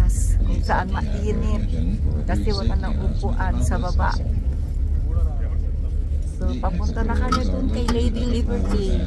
taas kung saan mainit kasi wala nang upuan sa baba. So papunta na kami dun kay Lady Liberty.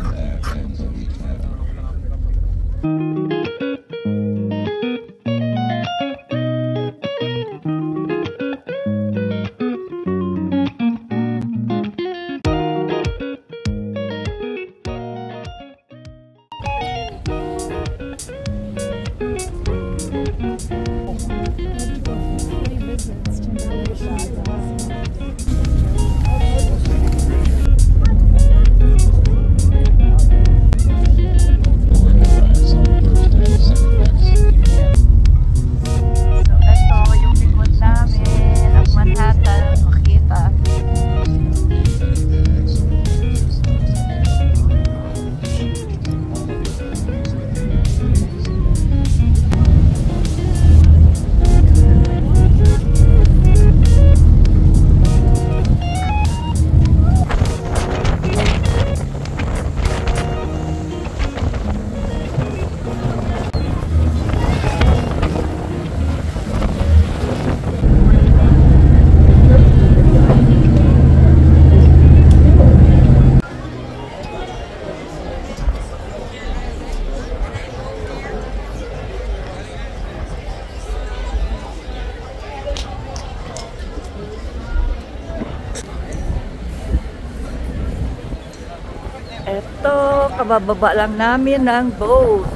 Eto, kabababa lang namin ng boat.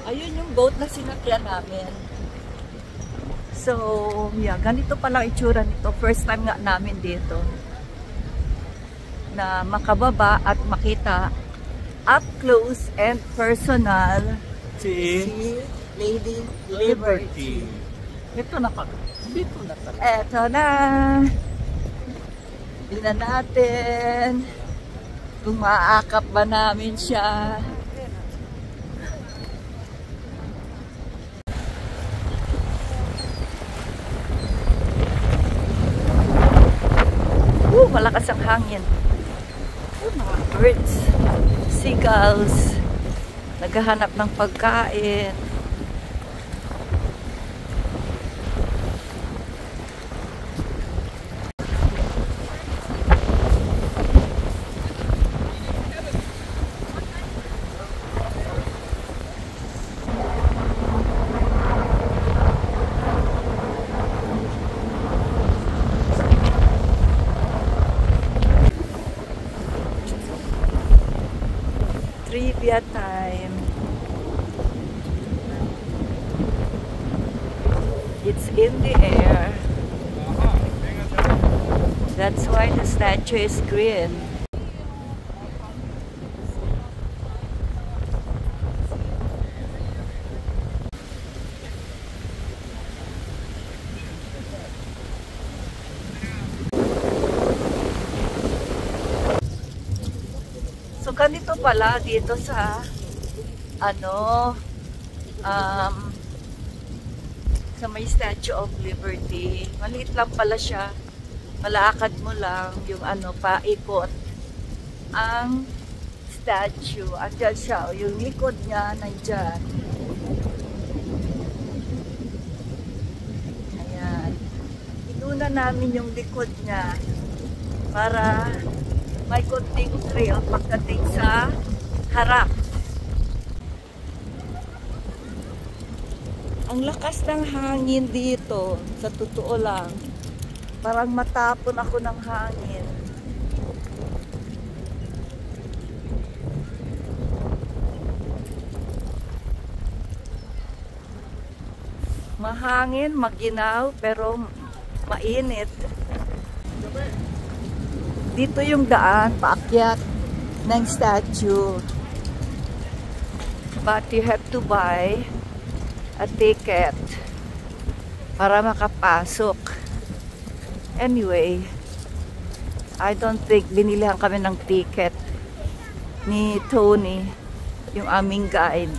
Ayun yung boat na sinakyan namin. So, yeah, ganito pala itsura nito. First time nga namin dito na makababa at makita up close and personal si Lady Liberty. Ito na pag. Dito na talaga. Eto na. Tingnan natin kung maaakap ba namin siya. Malakas ang hangin. Mga birds, seagulls, naghahanap ng pagkain. Trivia time. It's in the air. That's why the statue is green. So ganito pala dito sa sa may Statue of Liberty. Maliit lang pala siya. Malakad mo lang yung paikot ang statue. Andyan siya. Yung likod niya nandyan. Ayan. Inuna namin yung likod niya para may konting trail pagdating sa harap. Ang lakas ng hangin dito, sa totoo lang. Parang matapon ako ng hangin. Mahangin, maginaw, pero mainit. Dito yung daan, paakyat ng statue. But you have to buy a ticket para makapasok. Anyway, I don't think binilihan kami ng ticket ni Tony, yung aming guide.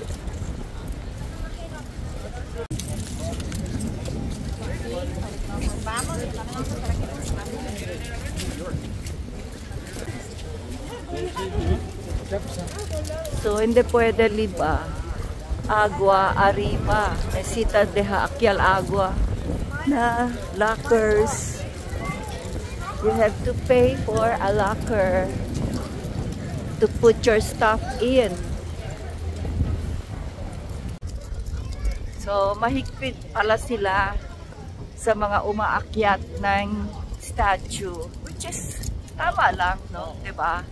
So, hindi pwede liba. Agua Arriba, Mesita de Akyal Agua na lockers. You have to pay for a locker to put your stuff in. So, mahigpit pala sila sa mga umaakyat ng statue, which is tama lang, no? Diba?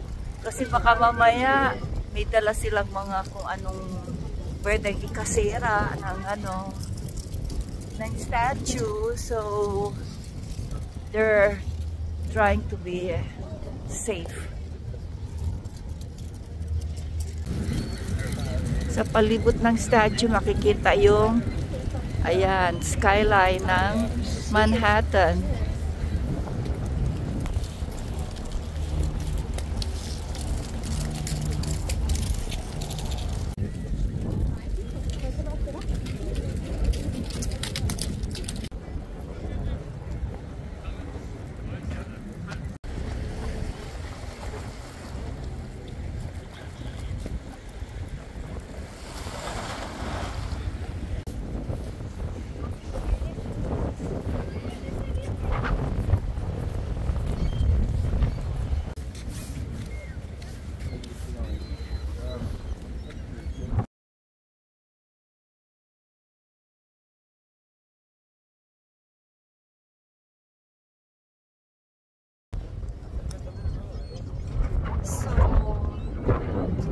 Kasi baka mamaya may dala silang mga kung anong pwedeng ikasira ng ng statue. So, they're trying to be safe. Sa palibot ng statue, makikita yung ayan, skyline ng Manhattan.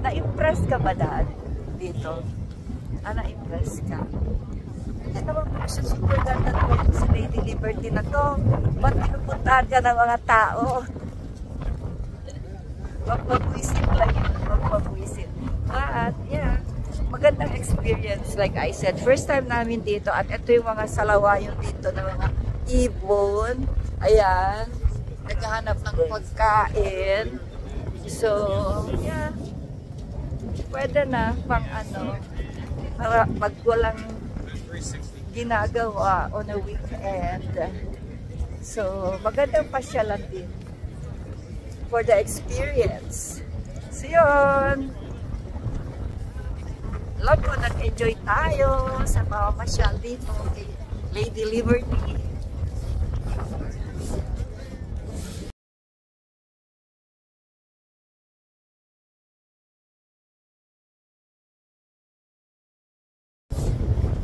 Na-impress ka ba dito? Na-impress ka? Hindi naman po siya super ganda naman sa Lady Liberty na to. Ba't pinupuntahan ka ng mga tao? Magpapwisit lang yun. Magpapwisit. But, yeah. Magandang experience, like I said. First time namin dito. At ito yung mga salawayon dito na mga ibon. Ayan. Naghahanap ng pagkain. So, yeah. Pwede na pang para pag walang ginagawa on a weekend. So, magandang pasyalan din for the experience. So, yun. Love ko, nag-enjoy tayo sa pamamasyal dito kay Lady Liberty.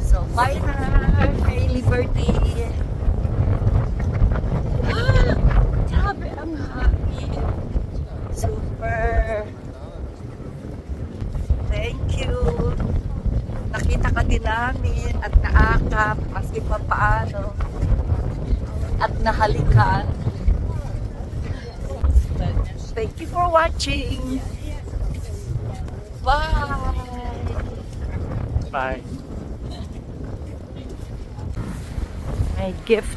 So, bye na kay Liberty. Grabe ang happy. Super. Thank you. Nakita ka din namin at naakap maski pa paano. At nahalikan. Thank you for watching. Bye. Bye. May gift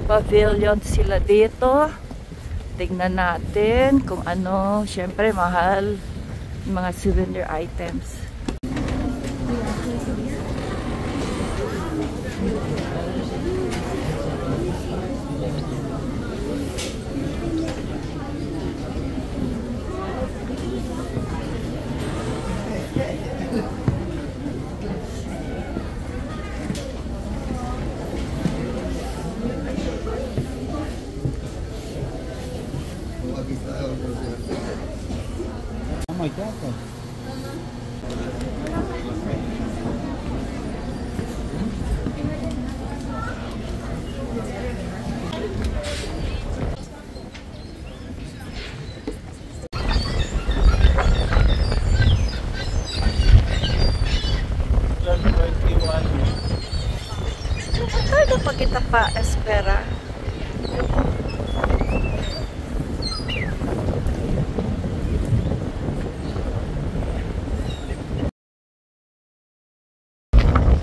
pavilion sila dito. Tingnan natin kung ano. Siyempre mahal yung mga souvenir items. Oh my God. Ano pa kita pa espera?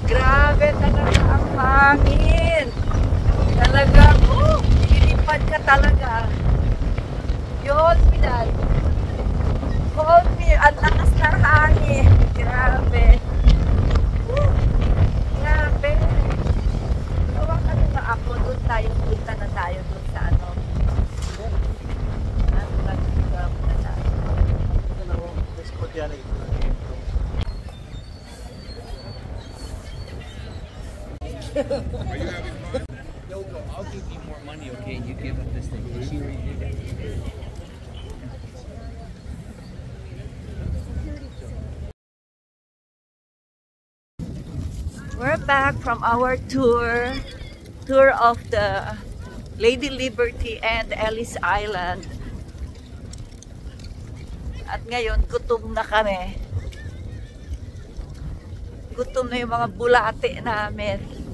Grabe talaga ang hangin. Talaga, lilipad ka talaga. You hold me, Dad. Hold me. Ang lakas ng hangin. Grabe. Grabe. Gawa ka na ako. Doon tayo. Punta na tayo doon sa ano. Nag-grab na tayo. Yogo, I'll give you more money, okay? You give up this thing. She already did that. We're back from our tour of the Lady Liberty and Ellis Island. At ngayon, gutom na kami. Gutom na yung mga bulate namin.